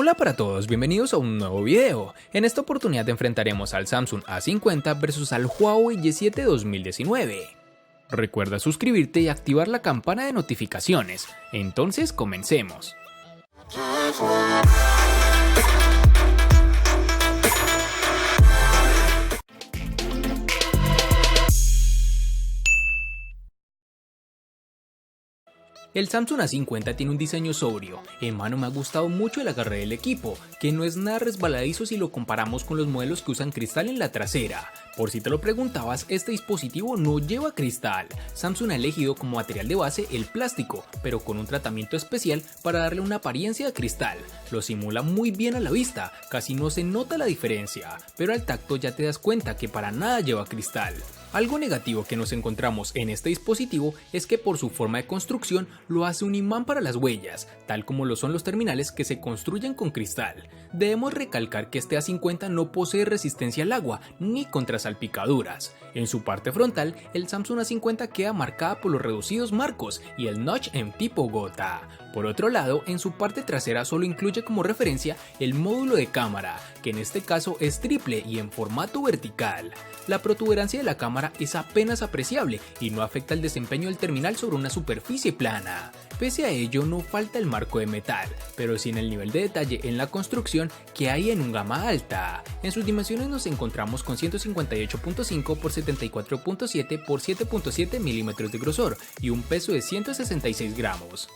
Hola para todos, bienvenidos a un nuevo video. En esta oportunidad enfrentaremos al Samsung A50 versus al Huawei Y7 2019. Recuerda suscribirte y activar la campana de notificaciones. Entonces comencemos. El Samsung A50 tiene un diseño sobrio. En mano me ha gustado mucho el agarre del equipo, que no es nada resbaladizo si lo comparamos con los modelos que usan cristal en la trasera. Por si te lo preguntabas, este dispositivo no lleva cristal. Samsung ha elegido como material de base el plástico, pero con un tratamiento especial para darle una apariencia de cristal. Lo simula muy bien a la vista, casi no se nota la diferencia, pero al tacto ya te das cuenta que para nada lleva cristal. Algo negativo que nos encontramos en este dispositivo es que por su forma de construcción lo hace un imán para las huellas, tal como lo son los terminales que se construyen con cristal. Debemos recalcar que este A50 no posee resistencia al agua ni contra salpicaduras. En su parte frontal, el Samsung A50 queda marcada por los reducidos marcos y el notch en tipo gota. Por otro lado, en su parte trasera solo incluye como referencia el módulo de cámara, que en este caso es triple y en formato vertical. La protuberancia de la cámara es apenas apreciable y no afecta el desempeño del terminal sobre una superficie plana. Pese a ello, no falta el marco de metal, pero sí en el nivel de detalle en la construcción que hay en un gama alta. En sus dimensiones nos encontramos con 158.5 x 74.7 x 7.7 milímetros de grosor y un peso de 166 gramos.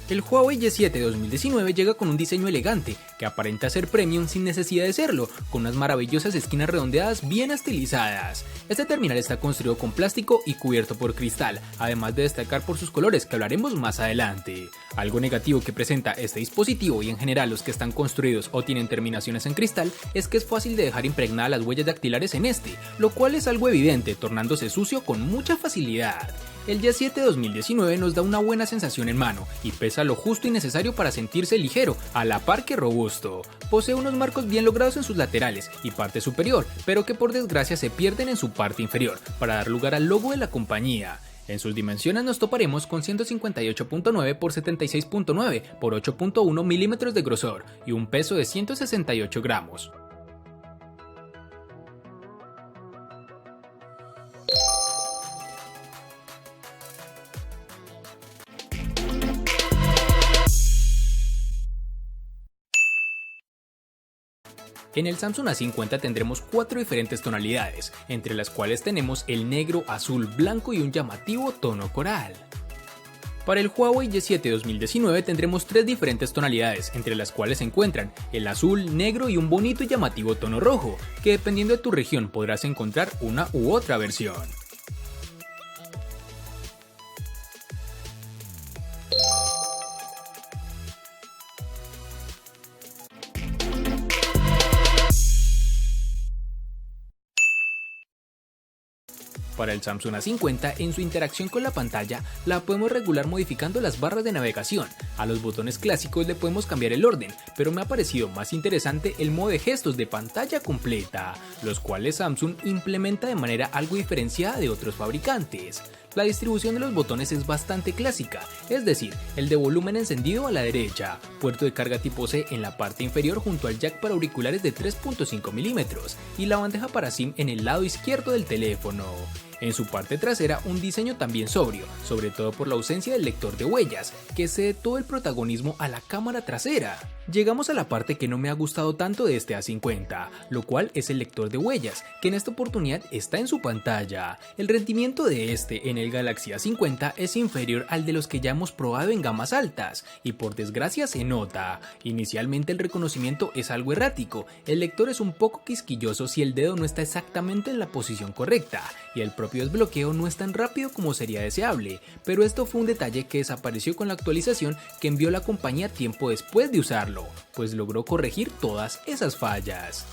El Huawei Y7 2019 llega con un diseño elegante que aparenta ser premium sin necesidad de serlo, con unas maravillosas esquinas redondeadas bien estilizadas. Este terminal está construido con plástico y cubierto por cristal, además de destacar por sus colores que hablaremos más adelante. Algo negativo que presenta este dispositivo y en general los que están construidos o tienen terminaciones en cristal es que es fácil de dejar impregnadas las huellas dactilares en este, lo cual es algo evidente, tornándose sucio con mucha facilidad. El Y7 2019 nos da una buena sensación en mano y pesa lo justo y necesario para sentirse ligero, a la par que robusto. Posee unos marcos bien logrados en sus laterales y parte superior, pero que por desgracia se pierden en su parte inferior, para dar lugar al logo de la compañía. En sus dimensiones nos toparemos con 158.9 x 76.9 x 8.1 milímetros de grosor y un peso de 168 gramos. En el Samsung A50 tendremos 4 diferentes tonalidades, entre las cuales tenemos el negro, azul, blanco y un llamativo tono coral. Para el Huawei Y7 2019 tendremos 3 diferentes tonalidades, entre las cuales se encuentran el azul, negro y un bonito y llamativo tono rojo, que dependiendo de tu región podrás encontrar una u otra versión. Para el Samsung A50, en su interacción con la pantalla, la podemos regular modificando las barras de navegación. A los botones clásicos le podemos cambiar el orden, pero me ha parecido más interesante el modo de gestos de pantalla completa, los cuales Samsung implementa de manera algo diferenciada de otros fabricantes. La distribución de los botones es bastante clásica, es decir, el de volumen encendido a la derecha, puerto de carga tipo C en la parte inferior junto al jack para auriculares de 3.5 milímetros y la bandeja para SIM en el lado izquierdo del teléfono. En su parte trasera un diseño también sobrio, sobre todo por la ausencia del lector de huellas, que cede todo el protagonismo a la cámara trasera. Llegamos a la parte que no me ha gustado tanto de este A50, lo cual es el lector de huellas, que en esta oportunidad está en su pantalla. El rendimiento de este en el Galaxy A50 es inferior al de los que ya hemos probado en gamas altas, y por desgracia se nota. Inicialmente el reconocimiento es algo errático, el lector es un poco quisquilloso si el dedo no está exactamente en la posición correcta, y el propio desbloqueo no es tan rápido como sería deseable, pero esto fue un detalle que desapareció con la actualización que envió la compañía tiempo después de usarlo, pues logró corregir todas esas fallas.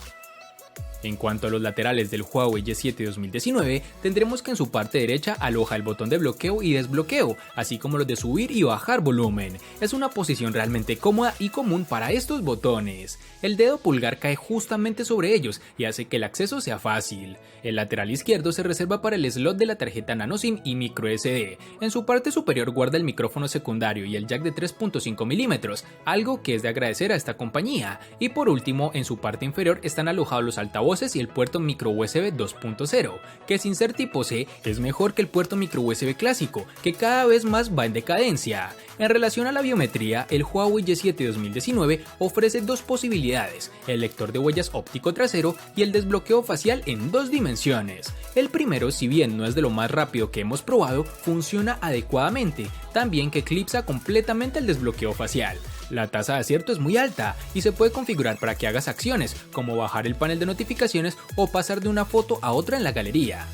En cuanto a los laterales del Huawei Y7 2019, tendremos que en su parte derecha aloja el botón de bloqueo y desbloqueo, así como los de subir y bajar volumen. Es una posición realmente cómoda y común para estos botones. El dedo pulgar cae justamente sobre ellos y hace que el acceso sea fácil. El lateral izquierdo se reserva para el slot de la tarjeta nano SIM y micro SD. En su parte superior guarda el micrófono secundario y el jack de 3.5 mm, algo que es de agradecer a esta compañía. Y por último, en su parte inferior están alojados los altavoces y el puerto micro USB 2.0, que sin ser tipo C es mejor que el puerto micro USB clásico, que cada vez más va en decadencia. En relación a la biometría, el Huawei Y7 2019 ofrece dos posibilidades: el lector de huellas óptico trasero y el desbloqueo facial en 2 dimensiones. El primero, si bien no es de lo más rápido que hemos probado, funciona adecuadamente, también que eclipsa completamente el desbloqueo facial. La tasa de acierto es muy alta y se puede configurar para que hagas acciones como bajar el panel de notificaciones o pasar de una foto a otra en la galería.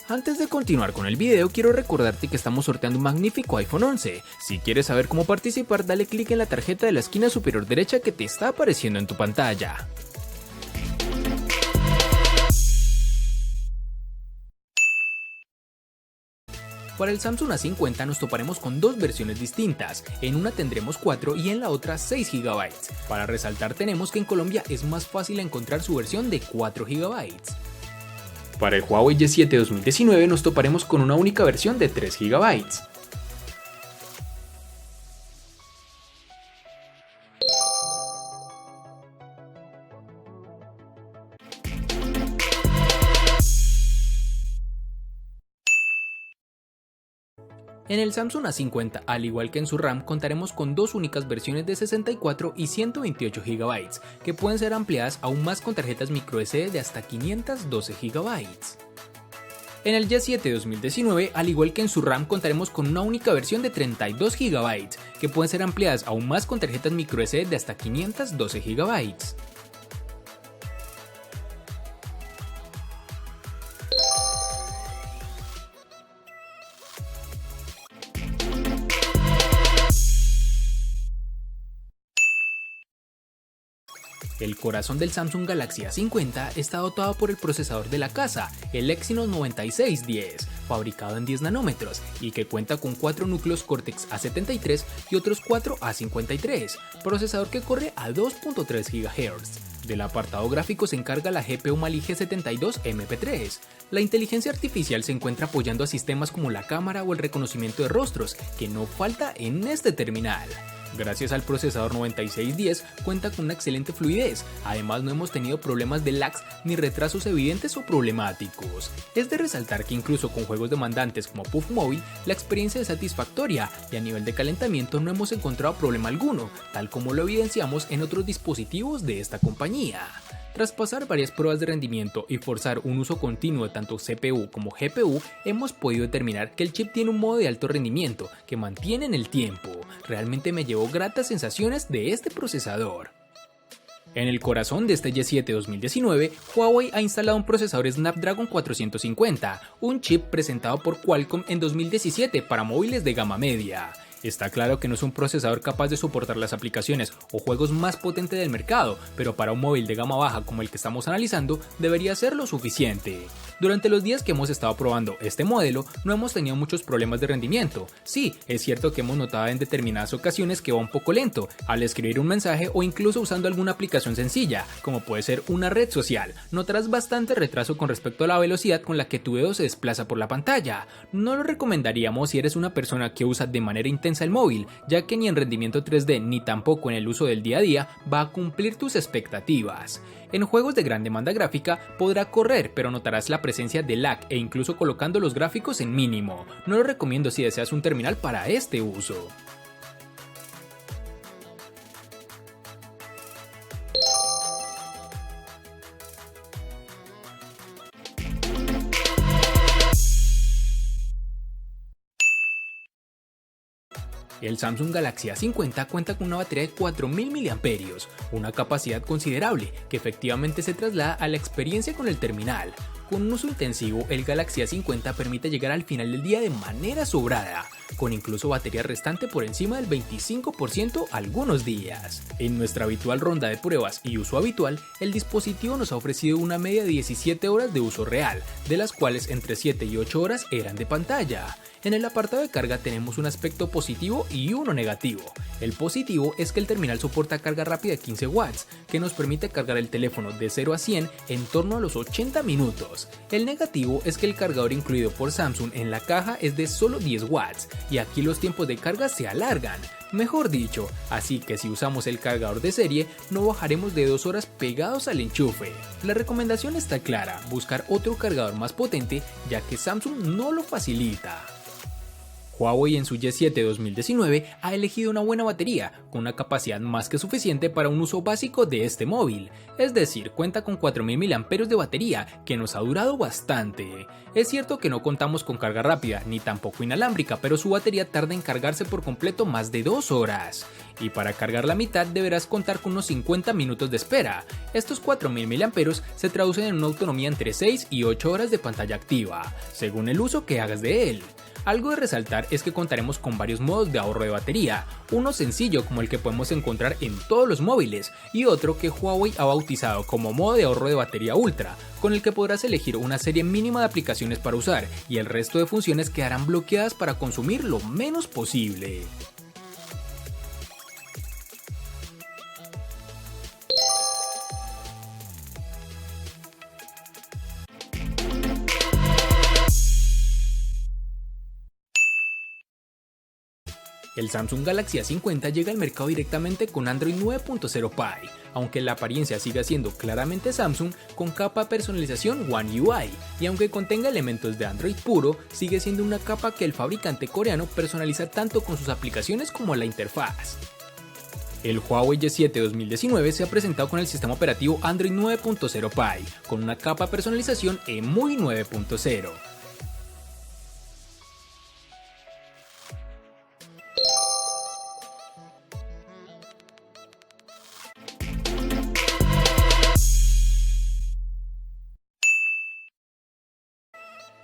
Antes de continuar con el video, quiero recordarte que estamos sorteando un magnífico iPhone 11. Si quieres saber cómo participar, dale clic en la tarjeta de la esquina superior derecha que te está apareciendo en tu pantalla. Para el Samsung A50 nos toparemos con dos versiones distintas, en una tendremos 4 y en la otra 6 GB. Para resaltar tenemos que en Colombia es más fácil encontrar su versión de 4 GB. Para el Huawei Y7 2019 nos toparemos con una única versión de 3 GB. En el Samsung A50, al igual que en su RAM, contaremos con dos únicas versiones de 64 y 128 GB, que pueden ser ampliadas aún más con tarjetas microSD de hasta 512 GB. En el Y7 2019, al igual que en su RAM, contaremos con una única versión de 32 GB, que pueden ser ampliadas aún más con tarjetas microSD de hasta 512 GB. El corazón del Samsung Galaxy A50 está dotado por el procesador de la casa, el Exynos 9610, fabricado en 10 nanómetros y que cuenta con 4 núcleos Cortex A73 y otros 4 A53, procesador que corre a 2.3 GHz. Del apartado gráfico se encarga la GPU Mali G72 MP3. La inteligencia artificial se encuentra apoyando a sistemas como la cámara o el reconocimiento de rostros, que no falta en este terminal. Gracias al procesador 9610 cuenta con una excelente fluidez, además no hemos tenido problemas de lags ni retrasos evidentes o problemáticos. Es de resaltar que incluso con juegos demandantes como PUBG Mobile, la experiencia es satisfactoria y a nivel de calentamiento no hemos encontrado problema alguno, tal como lo evidenciamos en otros dispositivos de esta compañía. Tras pasar varias pruebas de rendimiento y forzar un uso continuo de tanto CPU como GPU, hemos podido determinar que el chip tiene un modo de alto rendimiento que mantiene en el tiempo. Realmente me llevó gratas sensaciones de este procesador. En el corazón de este Y7 2019, Huawei ha instalado un procesador Snapdragon 450, un chip presentado por Qualcomm en 2017 para móviles de gama media. Está claro que no es un procesador capaz de soportar las aplicaciones o juegos más potentes del mercado, pero para un móvil de gama baja como el que estamos analizando, debería ser lo suficiente. Durante los días que hemos estado probando este modelo, no hemos tenido muchos problemas de rendimiento. Sí, es cierto que hemos notado en determinadas ocasiones que va un poco lento al escribir un mensaje o incluso usando alguna aplicación sencilla, como puede ser una red social. Notarás bastante retraso con respecto a la velocidad con la que tu dedo se desplaza por la pantalla. No lo recomendaríamos si eres una persona que usa de manera intensa el móvil, ya que ni en rendimiento 3D ni tampoco en el uso del día a día va a cumplir tus expectativas. En juegos de gran demanda gráfica podrá correr, pero notarás la presencia de lag e incluso colocando los gráficos en mínimo. No lo recomiendo si deseas un terminal para este uso. El Samsung Galaxy A50 cuenta con una batería de 4000 mAh, una capacidad considerable que efectivamente se traslada a la experiencia con el terminal. Con un uso intensivo, el Galaxy A50 permite llegar al final del día de manera sobrada, con incluso batería restante por encima del 25% algunos días. En nuestra habitual ronda de pruebas y uso habitual, el dispositivo nos ha ofrecido una media de 17 horas de uso real, de las cuales entre 7 y 8 horas eran de pantalla. En el apartado de carga tenemos un aspecto positivo y uno negativo. El positivo es que el terminal soporta carga rápida de 15 watts, que nos permite cargar el teléfono de 0 a 100 en torno a los 80 minutos. El negativo es que el cargador incluido por Samsung en la caja es de solo 10 watts, y aquí los tiempos de carga se alargan. Mejor dicho, así que si usamos el cargador de serie, no bajaremos de 2 horas pegados al enchufe. La recomendación está clara, buscar otro cargador más potente, ya que Samsung no lo facilita. Huawei en su Y7 2019 ha elegido una buena batería, con una capacidad más que suficiente para un uso básico de este móvil, es decir, cuenta con 4000 mAh de batería, que nos ha durado bastante. Es cierto que no contamos con carga rápida, ni tampoco inalámbrica, pero su batería tarda en cargarse por completo más de 2 horas. Y para cargar la mitad deberás contar con unos 50 minutos de espera. Estos 4000 mAh se traducen en una autonomía entre 6 y 8 horas de pantalla activa, según el uso que hagas de él. Algo de resaltar es que contaremos con varios modos de ahorro de batería, uno sencillo como el que podemos encontrar en todos los móviles y otro que Huawei ha bautizado como modo de ahorro de batería ultra, con el que podrás elegir una serie mínima de aplicaciones para usar y el resto de funciones quedarán bloqueadas para consumir lo menos posible. El Samsung Galaxy A50 llega al mercado directamente con Android 9.0 Pie, aunque la apariencia siga siendo claramente Samsung con capa de personalización One UI, y aunque contenga elementos de Android puro, sigue siendo una capa que el fabricante coreano personaliza tanto con sus aplicaciones como la interfaz. El Huawei Y7 2019 se ha presentado con el sistema operativo Android 9.0 Pie, con una capa de personalización EMUI 9.0.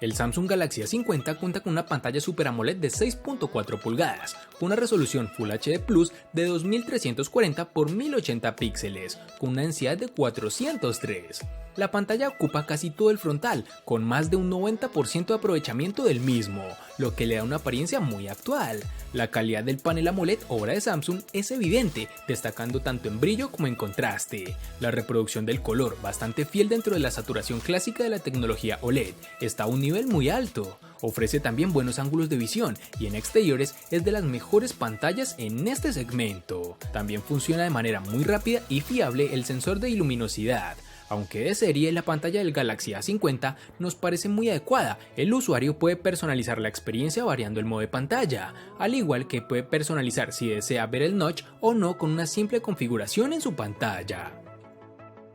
El Samsung Galaxy A50 cuenta con una pantalla Super AMOLED de 6.4 pulgadas, con una resolución Full HD Plus de 2340 x 1080 píxeles, con una densidad de 403. La pantalla ocupa casi todo el frontal, con más de un 90% de aprovechamiento del mismo, lo que le da una apariencia muy actual. La calidad del panel AMOLED obra de Samsung es evidente, destacando tanto en brillo como en contraste. La reproducción del color, bastante fiel dentro de la saturación clásica de la tecnología OLED, está a un nivel muy alto. Ofrece también buenos ángulos de visión y en exteriores es de las mejores pantallas en este segmento. También funciona de manera muy rápida y fiable el sensor de luminosidad. Aunque de serie, la pantalla del Galaxy A50 nos parece muy adecuada. El usuario puede personalizar la experiencia variando el modo de pantalla, al igual que puede personalizar si desea ver el notch o no con una simple configuración en su pantalla.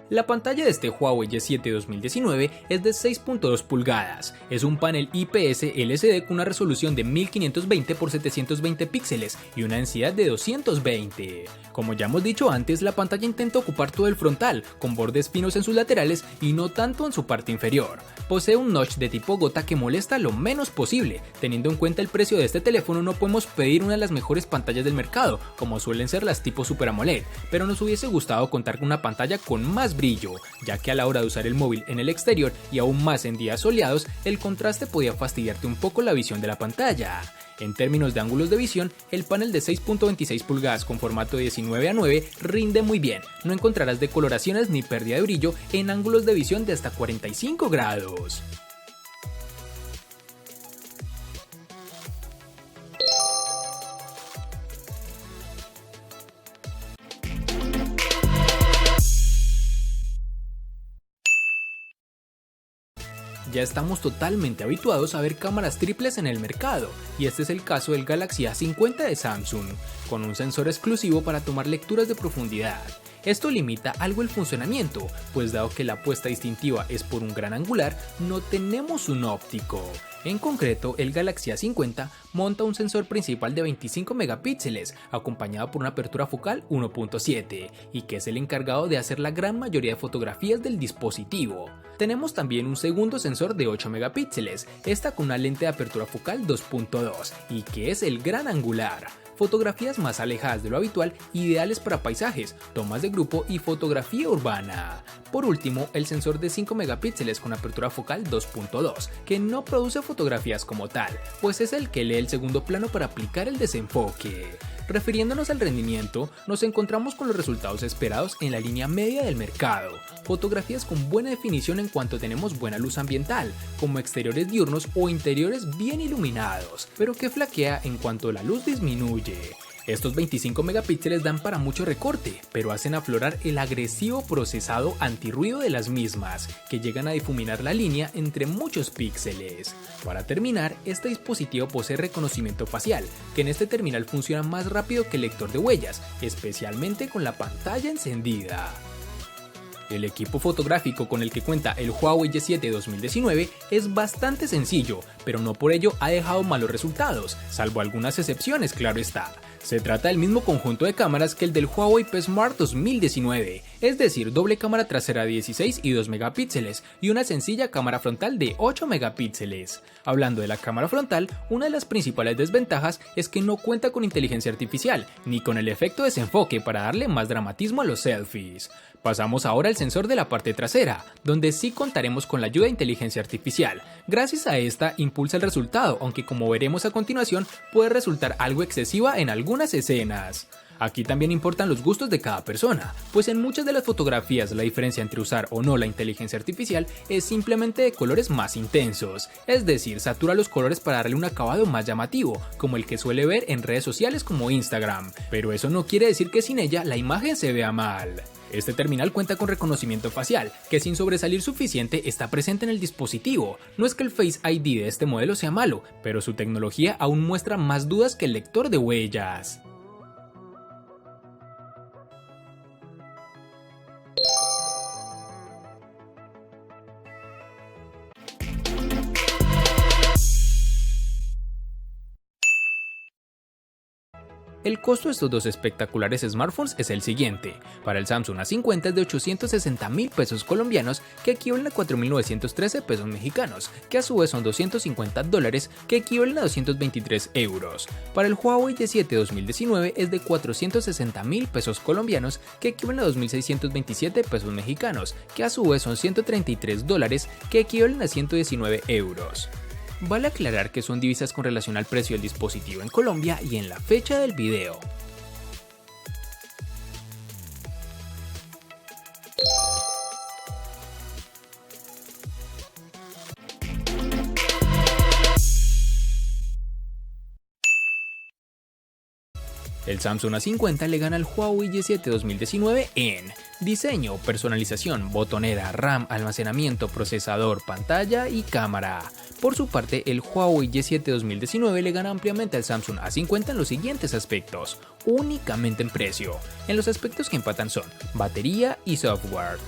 La pantalla de este Huawei Y7 2019 es de 6.2 pulgadas, es un panel IPS LCD con una resolución de 1520 x 720 píxeles y una densidad de 220. Como ya hemos dicho antes, la pantalla intenta ocupar todo el frontal, con bordes finos en sus laterales y no tanto en su parte inferior. Posee un notch de tipo gota que molesta lo menos posible. Teniendo en cuenta el precio de este teléfono, no podemos pedir una de las mejores pantallas del mercado, como suelen ser las tipo Super AMOLED, pero nos hubiese gustado contar con una pantalla con más brillo, ya que a la hora de usar el móvil en el exterior y aún más en días soleados, el contraste podía fastidiarte un poco la visión de la pantalla. En términos de ángulos de visión, el panel de 6.26 pulgadas con formato 19:9 rinde muy bien, no encontrarás decoloraciones ni pérdida de brillo en ángulos de visión de hasta 45 grados. Ya estamos totalmente habituados a ver cámaras triples en el mercado, y este es el caso del Galaxy A50 de Samsung, con un sensor exclusivo para tomar lecturas de profundidad. Esto limita algo el funcionamiento, pues dado que la apuesta distintiva es por un gran angular, no tenemos un óptico. En concreto, el Galaxy A50 monta un sensor principal de 25 megapíxeles, acompañado por una apertura focal 1.7, y que es el encargado de hacer la gran mayoría de fotografías del dispositivo. Tenemos también un segundo sensor de 8 megapíxeles, esta con una lente de apertura focal 2.2, y que es el gran angular. Fotografías más alejadas de lo habitual, ideales para paisajes, tomas de grupo y fotografía urbana. Por último, el sensor de 5 megapíxeles con apertura focal 2.2, que no produce fotografías como tal, pues es el que lee el segundo plano para aplicar el desenfoque. Refiriéndonos al rendimiento, nos encontramos con los resultados esperados en la línea media del mercado. Fotografías con buena definición en cuanto tenemos buena luz ambiental, como exteriores diurnos o interiores bien iluminados, pero que flaquea en cuanto la luz disminuye. Estos 25 megapíxeles dan para mucho recorte, pero hacen aflorar el agresivo procesado antirruido de las mismas, que llegan a difuminar la línea entre muchos píxeles. Para terminar, este dispositivo posee reconocimiento facial, que en este terminal funciona más rápido que el lector de huellas, especialmente con la pantalla encendida. El equipo fotográfico con el que cuenta el Huawei Y7 2019 es bastante sencillo, pero no por ello ha dejado malos resultados, salvo algunas excepciones, claro está. Se trata del mismo conjunto de cámaras que el del Huawei P Smart 2019, es decir, doble cámara trasera de 16 y 2 megapíxeles y una sencilla cámara frontal de 8 megapíxeles. Hablando de la cámara frontal, una de las principales desventajas es que no cuenta con inteligencia artificial, ni con el efecto desenfoque para darle más dramatismo a los selfies. Pasamos ahora al sensor de la parte trasera, donde sí contaremos con la ayuda de inteligencia artificial. Gracias a esta impulsa el resultado, aunque como veremos a continuación puede resultar algo excesiva en algunas escenas. Aquí también importan los gustos de cada persona, pues en muchas de las fotografías la diferencia entre usar o no la inteligencia artificial es simplemente de colores más intensos, es decir, satura los colores para darle un acabado más llamativo, como el que suele ver en redes sociales como Instagram, pero eso no quiere decir que sin ella la imagen se vea mal. Este terminal cuenta con reconocimiento facial, que sin sobresalir suficiente está presente en el dispositivo. No es que el Face ID de este modelo sea malo, pero su tecnología aún muestra más dudas que el lector de huellas. El costo de estos dos espectaculares smartphones es el siguiente. Para el Samsung A50 es de 860.000 pesos colombianos, que equivalen a 4.913 pesos mexicanos, que a su vez son $250, que equivalen a 223 euros. Para el Huawei Y7 2019 es de 460.000 pesos colombianos, que equivalen a 2.627 pesos mexicanos, que a su vez son $133, que equivalen a 119 euros. Vale aclarar que son divisas con relación al precio del dispositivo en Colombia y en la fecha del video. El Samsung A50 le gana al Huawei Y7 2019 en diseño, personalización, botonera, RAM, almacenamiento, procesador, pantalla y cámara. Por su parte, el Huawei Y7 2019 le gana ampliamente al Samsung A50 en los siguientes aspectos, únicamente en precio. En los aspectos que empatan son batería y software.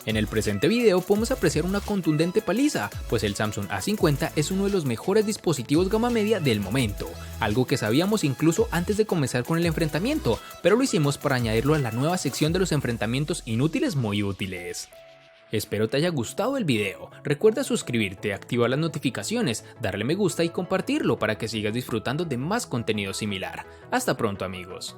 En el presente video podemos apreciar una contundente paliza, pues el Samsung A50 es uno de los mejores dispositivos gama media del momento, algo que sabíamos incluso antes de comenzar con el enfrentamiento, pero lo hicimos para añadirlo a la nueva sección de los enfrentamientos inútiles muy útiles. Espero te haya gustado el video, recuerda suscribirte, activar las notificaciones, darle me gusta y compartirlo para que sigas disfrutando de más contenido similar. Hasta pronto amigos.